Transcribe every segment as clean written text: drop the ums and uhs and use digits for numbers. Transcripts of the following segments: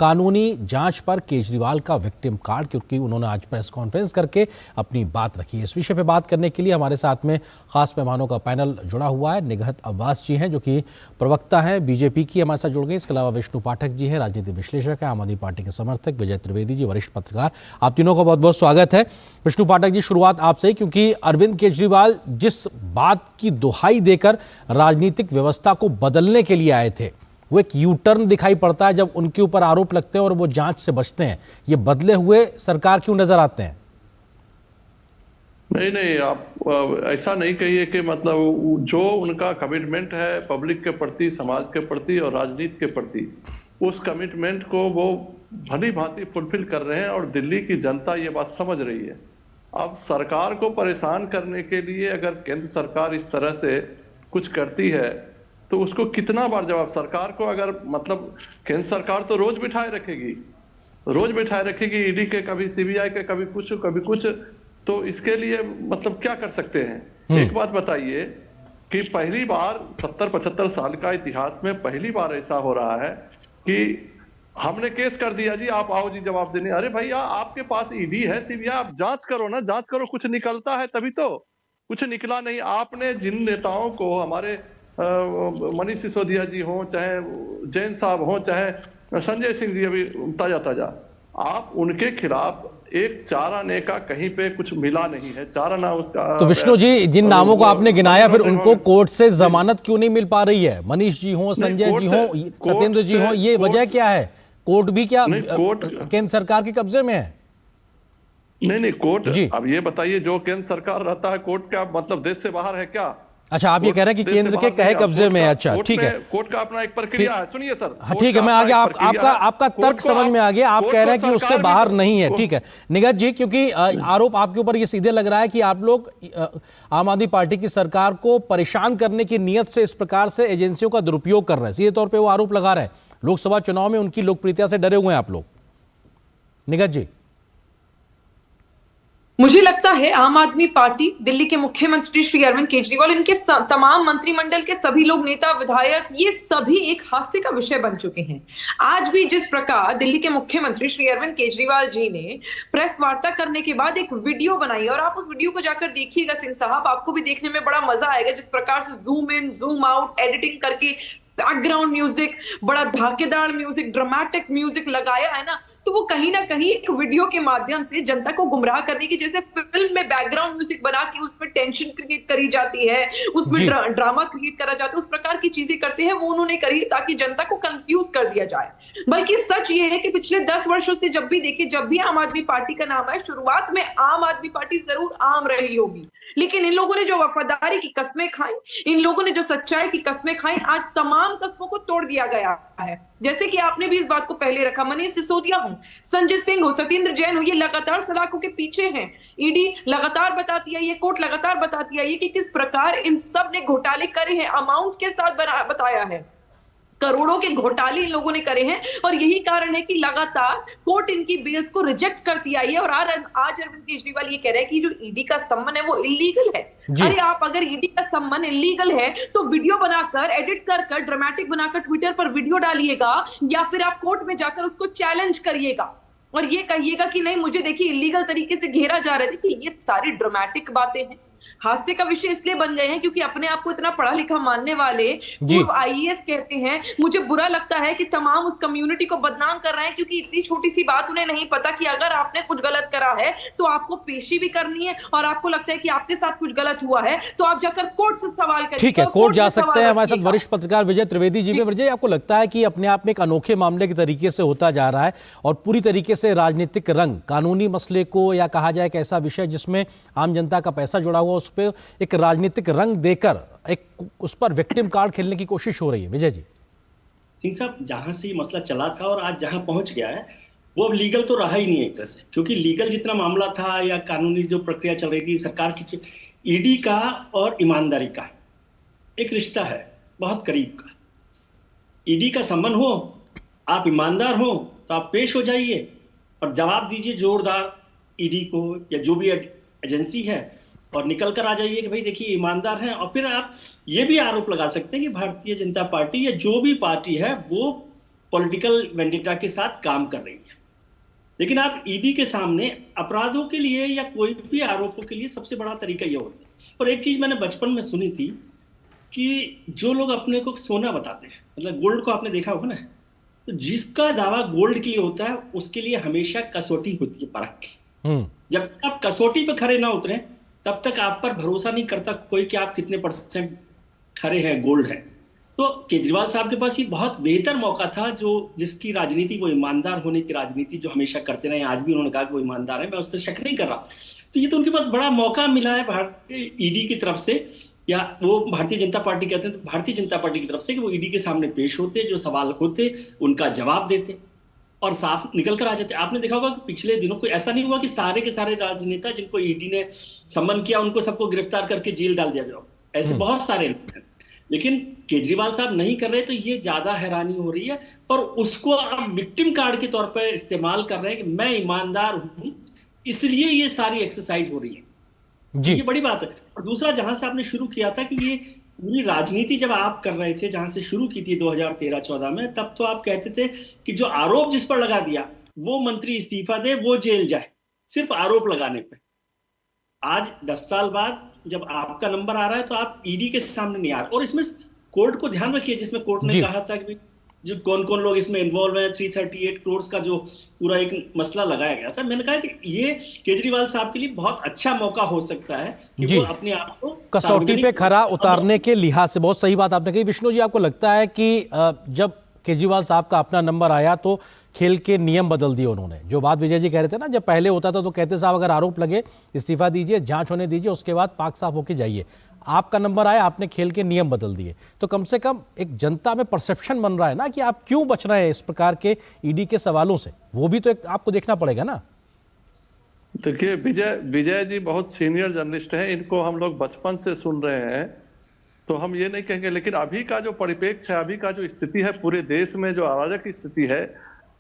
कानूनी जांच पर केजरीवाल का विक्टिम कार्ड, क्योंकि उन्होंने आज प्रेस कॉन्फ्रेंस करके अपनी बात रखी है। इस विषय पे बात करने के लिए हमारे साथ में खास मेहमानों का पैनल जुड़ा हुआ है। निगहत अब्बास जी हैं जो कि प्रवक्ता हैं बीजेपी की, हमारे साथ जुड़ गए। इसके अलावा विष्णु पाठक जी हैं, राजनीतिक विश्लेषक हैं, आम आदमी पार्टी के समर्थक। विजय त्रिवेदी जी, वरिष्ठ पत्रकार। आप तीनों का बहुत बहुत स्वागत है। विष्णु पाठक जी, शुरुआत आपसे ही, क्योंकि अरविंद केजरीवाल जिस बात की दुहाई देकर राजनीतिक व्यवस्था को बदलने के लिए आए थे, वो एक यू टर्न दिखाई पड़ता है जब उनके ऊपर आरोप लगते हैं और वो जांच से बचते हैं। ये बदले हुए सरकार क्यों नजर आते हैं? नहीं, आप ऐसा नहीं कहिए कि मतलब जो उनका कमिटमेंट है पब्लिक के प्रति, समाज के प्रति और राजनीति के प्रति, उस कमिटमेंट को वो भली भांति फुलफिल कर रहे हैं और दिल्ली की जनता ये बात समझ रही है। अब सरकार को परेशान करने के लिए अगर केंद्र सरकार इस तरह से कुछ करती है तो उसको कितना बार जवाब। सरकार को अगर मतलब केंद्र सरकार तो रोज बिठाए रखेगी ईडी के, कभी सीबीआई के, कभी कुछ, तो इसके लिए मतलब क्या कर सकते हैं। एक बात बताइए कि पहली बार 70-75 साल का इतिहास में पहली बार ऐसा हो रहा है कि हमने केस कर दिया जी, आप आओ जी जवाब देने। अरे भैया, आपके पास ईडी है, सीबीआई, आप जांच करो ना, जांच करो, कुछ निकलता है तभी तो। कुछ निकला नहीं। आपने जिन नेताओं को, हमारे मनीष सिसोदिया जी हो, चाहे जैन साहब हो, चाहे संजय सिंह जी अभी ताजा, आप उनके खिलाफ एक चाराने का कहीं पे कुछ मिला नहीं है। चाराना उसका। तो विष्णु जी, जिन नामों को आपने गिनाया, फिर उनको कोर्ट से जमानत क्यों नहीं मिल पा रही है? मनीष जी हो, संजय जी हो, सत्येंद्र जी हो, ये वजह क्या है? कोर्ट भी क्या केंद्र सरकार के कब्जे में है? नहीं, कोर्ट। अब ये बताइए, जो केंद्र सरकार रहता है, कोर्ट क्या मतलब देश से बाहर है क्या? अच्छा, आप ये कह रहे हैं कि केंद्र के कहे कब्जे में है। अच्छा, ठीक है। कोर्ट का अपना एक प्रक्रिया है। सुनिए सर। हाँ, ठीक है, मैं आगे आपका तर्क समझ में आ गया। आप कह रहे हैं कि उससे बाहर नहीं है। ठीक है निगहत जी, क्योंकि आरोप आपके ऊपर ये सीधे लग रहा है कि आप लोग आम आदमी पार्टी की सरकार को परेशान करने की नीयत से इस प्रकार से एजेंसियों का दुरुपयोग कर रहे हैं। सीधे तौर पर वो आरोप लगा रहे हैं। लोकसभा चुनाव में उनकी लोकप्रियता से डरे हुए हैं आप लोग। निगहत जी, मुझे लगता है आम आदमी पार्टी, दिल्ली के मुख्यमंत्री श्री अरविंद केजरीवाल, इनके तमाम मंत्रिमंडल के सभी लोग, नेता, विधायक, ये सभी एक हास्य का विषय बन चुके हैं। आज भी जिस प्रकार दिल्ली के मुख्यमंत्री श्री अरविंद केजरीवाल जी ने प्रेस वार्ता करने के बाद एक वीडियो बनाई, और आप उस वीडियो को जाकर देखिएगा सिंह साहब, आपको भी देखने में बड़ा मजा आएगा। जिस प्रकार से zoom in zoom out editing करके बैकग्राउंड म्यूजिक, बड़ा धाकेदार म्यूजिक, ड्रामेटिक म्यूजिक लगाया है ना, तो वो कहीं ना कहीं एक वीडियो के माध्यम से जनता को गुमराह करने की, जैसे फिल्म में बैकग्राउंड म्यूजिक बना के उसमें टेंशन क्रिएट करी जाती है, उसमें ड्रामा क्रिएट करा जाता है, उस प्रकार की चीजें करते हैं, वो उन्होंने करी ताकि जनता को कंफ्यूज कर दिया जाए। बल्कि सच ये है कि पिछले 10 वर्षों से जब भी देखिए, जब भी आम आदमी पार्टी का नाम है, शुरुआत में आम आदमी पार्टी जरूर आम रही होगी, लेकिन इन लोगों ने जो वफादारी की कस्में खाई, इन लोगों ने जो सच्चाई की कस्में खाई, आज तमाम कस्मों को तोड़ दिया गया है। जैसे कि आपने भी इस बात को पहले रखा, मनीष सिसोदिया हो, संजय सिंह हो, सत्येंद्र जैन हो, ये लगातार सलाखों के पीछे हैं। ईडी लगातार बताती है, ये कोर्ट लगातार बताती है कि किस प्रकार इन सब ने घोटाले करे हैं, अमाउंट के साथ बताया है, करोड़ों के घोटाले इन लोगों ने करे हैं, और यही कारण है कि लगातार कोर्ट इनकी बेल्स को रिजेक्ट करती आई है। और आज अरविंद केजरीवाल ये कह रहे हैं कि जो ईडी का सम्मन है वो इलीगल है। अरे आप अगर ईडी का सम्मन इलीगल है तो वीडियो बनाकर, एडिट कर ड्रामेटिक बनाकर ट्विटर पर वीडियो डालिएगा, या फिर आप कोर्ट में जाकर उसको चैलेंज करिएगा और ये कहिएगा कि नहीं, मुझे देखिए इलीगल तरीके से घेरा जा रहा है। देखिए, ये सारी ड्रामेटिक बातें हैं, हास्य का विषय इसलिए बन गए हैं क्योंकि अपने आप को इतना पढ़ा लिखा मानने वाले पूर्व आईएएस कहते हैं। मुझे बुरा लगता है कि तमाम उस कम्युनिटी को बदनाम कर रहे हैं, क्योंकि इतनी छोटी सी बात उन्हें नहीं पता कि अगर आपने कुछ गलत करा है तो आपको पेशी भी करनी है, और आपको लगता है कि आपके साथ कुछ गलत हुआ है तो आप जाकर कोर्ट से सवाल करिए। ठीक है, कोर्ट जा सकते हैं। हमारे साथ वरिष्ठ पत्रकार विजय त्रिवेदी जी भी। विजय, आपको लगता है कि अपने आप में एक अनोखे मामले के तरीके से होता जा रहा है और पूरी तरीके से राजनीतिक रंग, कानूनी मसले को, या कहा जाए एक ऐसा विषय जिसमें आम जनता का पैसा जुड़ा हुआ, उस पर एक राजनीतिक रंग देकर एक उस पर विक्टिम कार्ड खेलने की कोशिश हो रही है? विजय जी, सिंह साहब, जहां से ये मसला चला था और आज जहां पहुंच गया है वो अब लीगल तो रहा ही नहीं एक तरह से, क्योंकि लीगल जितना मामला था या कानूनी जो प्रक्रिया चल रही थी सरकार की, ईडी का और ईमानदारी का एक रिश्ता है बहुत करीब का। ईडी का संबंध हो, आप ईमानदार हो तो आप पेश हो जाइए और जवाब दीजिए जोरदार ईडी को या जो भी एजेंसी है, और निकल कर आ जाइए कि भाई देखिए ईमानदार हैं। और फिर आप ये भी आरोप लगा सकते हैं कि भारतीय जनता पार्टी या जो भी पार्टी है वो पॉलिटिकल वेंडेटा के साथ काम कर रही है। लेकिन आप ईडी के सामने अपराधों के लिए या कोई भी आरोपों के लिए सबसे बड़ा तरीका ये होता है। और एक चीज मैंने बचपन में सुनी थी कि जो लोग अपने को सोना बताते हैं, मतलब गोल्ड को आपने देखा होगा ना, तो जिसका दावा गोल्ड के लिए होता है उसके लिए हमेशा कसौटी होती है परख की। जब तक आप कसौटी पे खरे ना उतरे तब तक आप पर भरोसा नहीं करता कोई कि आप कितने % खरे हैं, गोल्ड है। तो केजरीवाल साहब के पास ये बहुत बेहतर मौका था, जो जिसकी राजनीति वो ईमानदार होने की राजनीति जो हमेशा करते रहे। आज भी उन्होंने कहा कि वो ईमानदार है, मैं उस पर शक नहीं कर रहा। तो ये तो उनके पास बड़ा मौका मिला है भारतीय ईडी की तरफ से, या वो भारतीय जनता पार्टी कहते हैं तो भारतीय जनता पार्टी की तरफ से, कि वो ईडी के सामने पेश होते, जो सवाल होते उनका जवाब देते और साफ निकल कर आ जाते। आपने देखा होगा कि पिछले दिनों कोई ऐसा नहीं हुआ कि सारे के सारे राजनेता जिनको ईडी ने सम्मन किया उनको सबको गिरफ्तार करके जेल डाल दिया गया। ऐसे बहुत सारे लोग हैं, लेकिन केजरीवाल साहब नहीं कर रहे, तो ये ज्यादा हैरानी हो रही है। और उसको अब विक्टिम कार्ड के तौर पर इस्तेमाल कर रहे हैं कि मैं ईमानदार हूं, इसलिए ये सारी एक्सरसाइज हो रही है जी। ये बड़ी बात है। और दूसरा, जहां से आपने शुरू किया था कि ये पूरी राजनीति जब आप कर रहे थे, जहां से शुरू की थी 2013-14 में, तब तो आप कहते थे कि जो आरोप जिस पर लगा दिया वो मंत्री इस्तीफा दे, वो जेल जाए, सिर्फ आरोप लगाने पे। आज 10 साल बाद जब आपका नंबर आ रहा है तो आप ईडी के सामने नहीं आ रहे। और इसमें कोर्ट को ध्यान रखिए, जिसमें कोर्ट ने कहा था कि जो कौन कौन लोग इसमें इन्वॉल्व हैं, 338 करोड़ का जो पूरा एक मसला लगाया गया था। मैंने कहा कि ये केजरीवाल साहब के लिए बहुत अच्छा मौका हो सकता है कि वो अपने आप को कसौटी पे खरा उतारने के लिहाज से। बहुत सही बात आपने कही। विष्णु जी, आपको लगता है कि जब केजरीवाल साहब का अपना नंबर आया तो खेल के नियम बदल दिए उन्होंने? जो बात विजय जी कह रहे थे ना, जब पहले होता था तो कहते साहब अगर आरोप लगे इस्तीफा दीजिए, जांच होने दीजिए, उसके बाद पाक साफ होके जाइए। आपका नंबर आया, आपने खेल के नियम बदल दिए, तो कम से कम एक जनता में परसेप्शन बन रहा है ना कि आप क्यों बच रहे हैं इस प्रकार के ईडी के सवालों से। वो भी तो एक आपको देखना पड़ेगा ना। देखिए, विजय जी बहुत सीनियर जर्नलिस्ट हैं, इनको हम लोग बचपन से सुन रहे हैं, तो हम ये नहीं कहेंगे। लेकिन अभी का जो परिप्रेक्ष्य है, अभी का जो स्थिति है, पूरे देश में जो अराजक स्थिति है,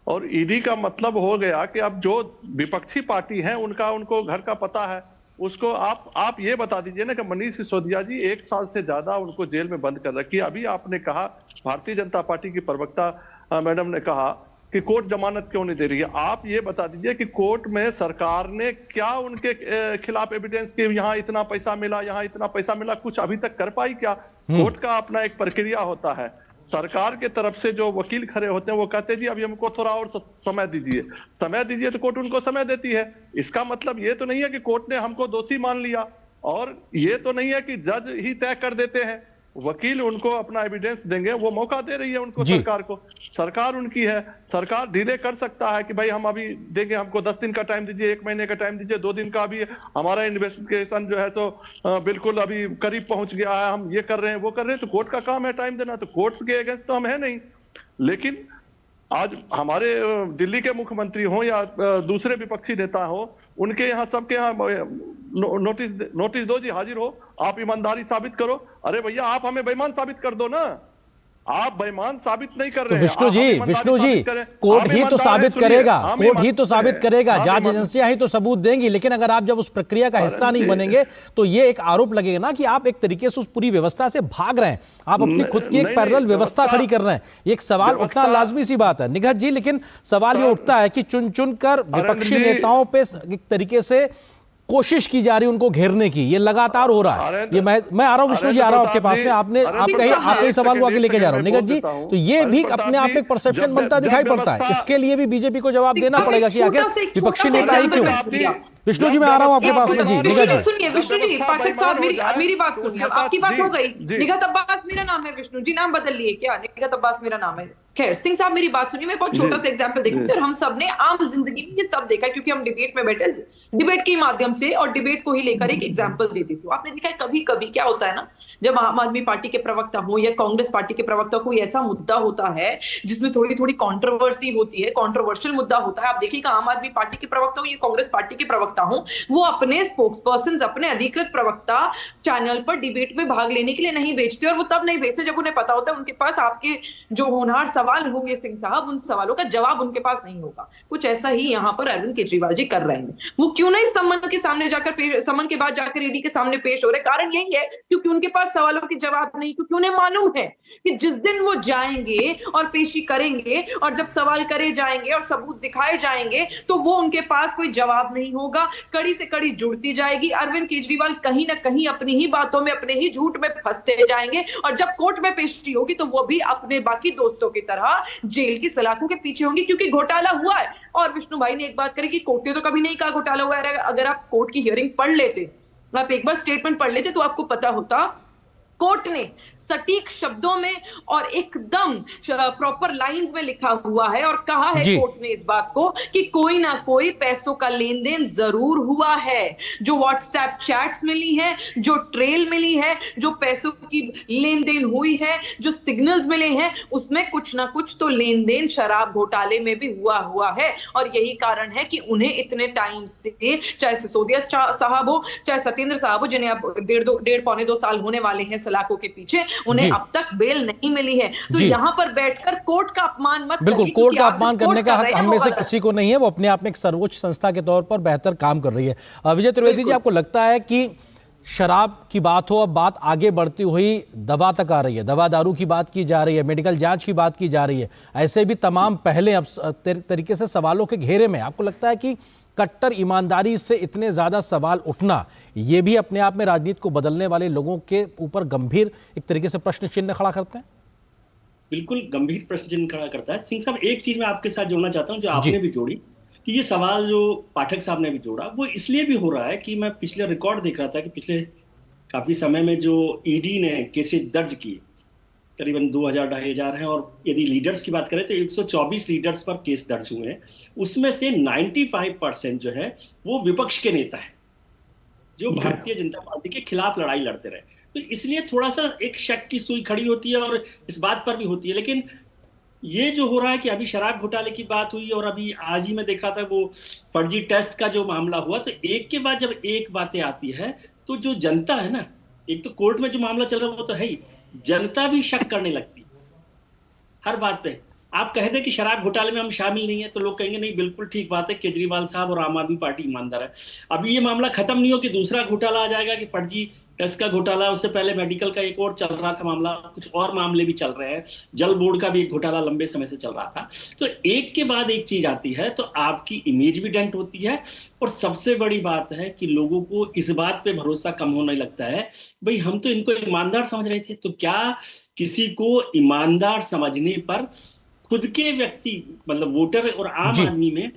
और ईडी का मतलब हो गया कि अब जो विपक्षी पार्टी है उनको घर का पता है। उसको आप ये बता दीजिए ना कि मनीष सिसोदिया जी 1 साल से ज्यादा उनको जेल में बंद कर रखी है। अभी आपने कहा, भारतीय जनता पार्टी की प्रवक्ता मैडम ने कहा कि कोर्ट जमानत क्यों नहीं दे रही है। आप ये बता दीजिए कि कोर्ट में सरकार ने क्या उनके खिलाफ एविडेंस कि यहाँ इतना पैसा मिला, यहाँ इतना पैसा मिला, कुछ अभी तक कर पाई क्या? कोर्ट का अपना एक प्रक्रिया होता है। सरकार के तरफ से जो वकील खड़े होते हैं वो कहते हैं जी अभी हमको थोड़ा और समय दीजिए, तो कोर्ट उनको समय देती है। इसका मतलब ये तो नहीं है कि कोर्ट ने हमको दोषी मान लिया, और ये तो नहीं है कि जज ही तय कर देते हैं। वकील उनको अपना एविडेंस देंगे, वो मौका दे रही है उनको, सरकार को। सरकार उनकी है, सरकार डिले कर सकता है कि भाई हम अभी देंगे, हमको 10 दिन का टाइम दीजिए, 1 महीने का टाइम दीजिए, 2 दिन का। अभी हमारा इन्वेस्टिगेशन जो है तो बिल्कुल अभी करीब पहुंच गया है, हम ये कर रहे हैं, वो कर रहे हैं। तो कोर्ट का काम है टाइम देना, तो कोर्ट्स के अगेंस्ट तो हम है नहीं। लेकिन आज हमारे दिल्ली के मुख्यमंत्री हो या दूसरे विपक्षी नेता हो, उनके यहाँ सबके यहाँ नोटिस दो जी, हाजिर हो, आप ईमानदारी साबित करो। अरे भैया, आप हमें बेईमान साबित कर दो ना। आप बेईमान साबित नहीं कर रहे हैं। विष्णु जी, कोर्ट ही तो साबित करेगा, कोर्ट ही तो साबित करेगा, जांच एजेंसियां ही तो सबूत देंगी। लेकिन अगर आप जब उस प्रक्रिया का हिस्सा नहीं बनेंगे तो ये एक आरोप लगेगा ना कि आप एक तरीके से उस पूरी व्यवस्था से भाग रहे हैं, आप अपनी खुद की एक पैरेलल व्यवस्था खड़ी कर रहे हैं। एक सवाल उठना लाजमी सी बात है निगहत जी, लेकिन सवाल ये उठता है कि चुन चुन कर विपक्षी नेताओं पे एक तरीके से कोशिश की जा रही है उनको घेरने की, ये लगातार हो रहा है। ये मैं आ रहा हूं विष्णु जी, आ रहा हूं आपके पास में। आपके सवाल को आगे लेके जा रहा हूं निगहत जी। तो ये भी अपने आप एक परसेप्शन बनता दिखाई पड़ता है। इसके लिए भी बीजेपी को जवाब देना पड़ेगा कि आखिर विपक्षी नेता ही क्यों। विष्णु जी, मैं आ रहा हूं आपके पास में जी। निगहत जी सुनिए, विष्णु जी, पाठक साहब मेरी बात सुनिए। आपकी बात हो गई। निगहत अब्बास मेरा नाम है। विष्णु जी नाम बदल लिए क्या? निगहत अब्बास मेरा नाम है। खैर, सिंह साहब मेरी बात सुनिए। मैं बहुत छोटा सा एग्जांपल देखूंगी, और हम सब ने आम जिंदगी में ये सब देखा है, क्योंकि हम डिबेट में बैठे, डिबेट के माध्यम से और डिबेट को ही लेकर एक एग्जाम्पल देती थी। आपने देखा है कभी कभी क्या होता है ना, जब आम आदमी पार्टी के प्रवक्ता हो या कांग्रेस पार्टी के प्रवक्ता, कोई ऐसा मुद्दा होता है जिसमें थोड़ी थोड़ी कंट्रोवर्सी होती है, कंट्रोवर्शियल मुद्दा होता है। आप देखिएगा, आम आदमी पार्टी के प्रवक्ता हो या कांग्रेस पार्टी के प्रवक्ता प्रवक्ता हों, वो अपने स्पोक्सपर्सन, अपने अधिकृत प्रवक्ता चैनल पर डिबेट में भाग लेने के लिए नहीं भेजते, और वो तब नहीं भेजते जब उन्हें पता होता है उनके पास आपके जो होनहार सवाल होंगे सिंह साहब, उन सवालों का जवाब उनके पास नहीं होगा। कुछ ऐसा ही यहाँ पर अरविंद केजरीवाल जी कर रहे हैं। वो क्यों नहीं सम्मन के सामने जाकर, सम्मन के बाद जाकर ईडी के सामने पेश हो रहे? कारण यही है क्योंकि उनके पास सवालों के जवाब नहीं, क्योंकि उन्हें मालूम है कि जिस दिन वो जाएंगे और पेशी करेंगे और जब सवाल करे जाएंगे और सबूत दिखाए जाएंगे तो वो उनके पास कोई जवाब नहीं होगा, कड़ी से कड़ी जुड़ती जाएगी। अरविंद केजरीवाल कहीं ना कहीं अपनी ही बातों में, अपने ही झूठ में फंसते जाएंगे, और जब कोर्ट में पेशी होगी तो वो भी अपने बाकी दोस्तों की तरह जेल की सलाखों के पीछे होंगी, क्योंकि घोटाला हुआ है। और विष्णु भाई ने एक बात करी कि कोर्ट ने तो कभी नहीं कहा घोटाला हुआ है। अगर आप कोर्ट की हियरिंग पढ़ लेते, आप एक बार स्टेटमेंट पढ़ लेते, तो आपको पता होता कोर्ट ने सटीक शब्दों में और एकदम प्रॉपर लाइंस में लिखा हुआ है और कहा है कोर्ट ने इस बात को कि कोई ना कोई पैसों का लेन देन जरूर हुआ है। जो व्हाट्सएप चैट्स मिली हैं, जो ट्रेल मिली है, जो पैसों की लेन देन हुई है, जो सिग्नल्स मिले हैं, उसमें कुछ ना कुछ तो लेन देन शराब घोटाले में भी हुआ है। और यही कारण है कि उन्हें इतने टाइम से, चाहे सिसोदिया साहब हो, चाहे सत्येंद्र साहब हो, जिन्हें अब डेढ़ पौने 2 साल होने वाले हैं सलाखों के पीछे, उन्हें अब तक बेल नहीं मिली है। तो यहाँ पर बैठकर कोर्ट का अपमान मत, बिल्कुल कोर्ट का अपमान करने का हक हम में से किसी को नहीं है। वो अपने आप में एक सर्वोच्च संस्था के तौर पर बेहतर काम कर रही है। विजय त्रिवेदी जी, आपको लगता है कि शराब की बात हो, अब बात आगे बढ़ती हुई दवा तक आ रही है, दवा दारू की बात की जा रही है, मेडिकल जांच की बात की जा रही है, ऐसे भी तमाम पहले अब तरीके से सवालों के घेरे में, आपको लगता है कि कट्टर ईमानदारी से इतने ज्यादा सवाल उठना, ये भी अपने आप में राजनीति को बदलने वाले लोगों के ऊपर गंभीर एक तरीके से प्रश्न चिन्ह खड़ा करते हैं? बिल्कुल गंभीर प्रश्न चिन्ह खड़ा करता है। सिंह साहब, एक चीज मैं आपके साथ जोड़ना चाहता हूं, जो आपने भी जोड़ी, कि ये सवाल जो पाठक साहब ने भी जोड़ा, वो इसलिए भी हो रहा है कि मैं पिछले रिकॉर्ड देख रहा था कि पिछले काफी समय में जो ईडी ने केसेस दर्ज किए, करीबन 2000-2500 हैं, और यदि लीडर्स की बात करें तो 124 लीडर्स पर केस दर्ज हुए हैं। उसमें से 95% जो है वो विपक्ष के नेता हैं, जो भारतीय जनता पार्टी के खिलाफ लड़ाई लड़ते रहे। तो इसलिए थोड़ा सा एक शक की सुई खड़ी होती है और इस बात पर भी होती है। लेकिन ये जो हो रहा है कि अभी शराब घोटाले की बात हुई, और अभी आज ही मैं देख रहा था वो फर्जी टेस्ट का जो मामला हुआ, तो एक के बाद जब एक बातें आती है तो जो जनता है ना, एक तो कोर्ट में जो मामला चल रहा है वो तो है ही, जनता भी शक करने लगती हर बात पे। आप कह दें कि शराब घोटाले में हम शामिल नहीं है तो लोग कहेंगे नहीं, बिल्कुल ठीक बात है, केजरीवाल साहब और आम आदमी पार्टी ईमानदार है। अभी ये मामला खत्म नहीं हो कि दूसरा घोटाला आ जाएगा कि फर्जी टेस्ट का घोटाला, उससे पहले मेडिकल का एक और चल रहा था मामला, कुछ और मामले भी चल रहे हैं, जल बोर्ड का भी एक घोटाला लंबे समय से चल रहा था। तो एक के बाद एक चीज आती है तो आपकी इमेज भी डेंट होती है, और सबसे बड़ी बात है कि लोगों को इस बात पे भरोसा कम होने लगता है, भाई हम तो इनको ईमानदार समझ रहे थे, तो क्या किसी को ईमानदार समझने पर खुद के व्यक्ति, मतलब वोटर और आम आदमी में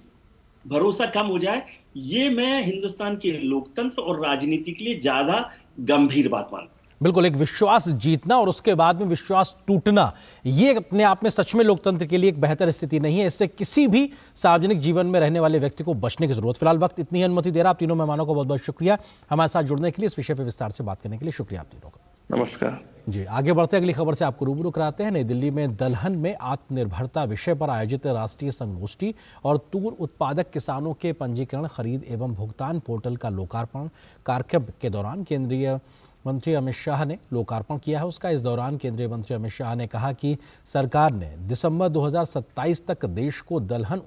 भरोसा कम हो जाए? ये मैं हिंदुस्तान के लोकतंत्र और राजनीति के लिए ज्यादा गंभीर बात मानता हूं। बिल्कुल, एक विश्वास जीतना और उसके बाद में विश्वास टूटना, ये अपने आप में सच में लोकतंत्र के लिए एक बेहतर स्थिति नहीं है। इससे किसी भी सार्वजनिक जीवन में रहने वाले व्यक्ति को बचने की जरूरत। फिलहाल वक्त इतनी अनुमति दे रहा। आप तीनों मेहमानों को बहुत बहुत शुक्रिया हमारे साथ जुड़ने के लिए, इस विषय पर विस्तार से बात करने के लिए शुक्रिया आप तीनों का। नमस्कार जी। आगे बढ़ते अगली खबर से आपको रूबरू कराते हैं। नई दिल्ली में दलहन में आत्मनिर्भरता विषय पर आयोजित राष्ट्रीय संगोष्ठी और तूर उत्पादक किसानों के पंजीकरण, खरीद एवं भुगतान पोर्टल का लोकार्पण कार्यक्रम के दौरान केंद्रीय मंत्री अमित शाह ने लोकार्पण किया है उसका। इस दौरान केंद्रीय मंत्री अमित शाह ने कहा कि सरकार ने दिसंबर 2027 तक देश को दलहन